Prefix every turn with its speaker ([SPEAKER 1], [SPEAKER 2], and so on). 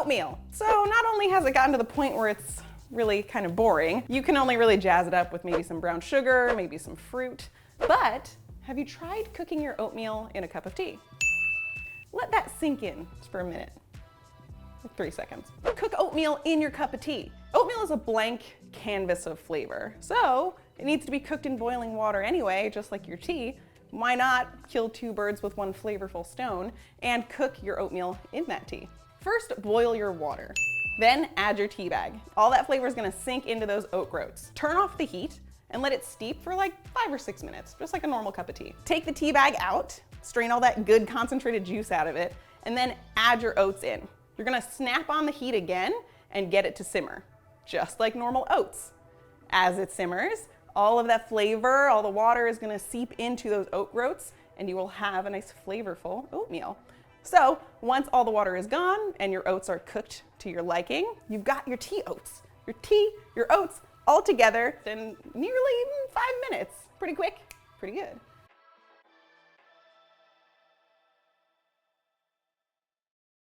[SPEAKER 1] oatmeal. So not only has it gotten to the point where it's really kind of boring, you can only really jazz it up with maybe some brown sugar, maybe some fruit, but have you tried cooking your oatmeal in a cup of tea? Let that sink in just for a minute, like 3 seconds. Cook oatmeal in your cup of tea. Oatmeal is a blank canvas of flavor, so it needs to be cooked in boiling water anyway, just like your tea. Why not kill 2 birds with 1 flavorful stone and cook your oatmeal in that tea? First, boil your water. Then add your tea bag. All that flavor is gonna sink into those oat groats. Turn off the heat and let it steep for like 5 or 6 minutes, just like a normal cup of tea. Take the tea bag out, strain all that good concentrated juice out of it, and then add your oats in. You're gonna snap on the heat again and get it to simmer, just like normal oats. As it simmers, all of that flavor, all the water is gonna seep into those oat groats and you will have a nice flavorful oatmeal. So once all the water is gone and your oats are cooked to your liking, you've got your tea oats. Your tea, your oats, all together in nearly 5 minutes. Pretty quick, pretty good.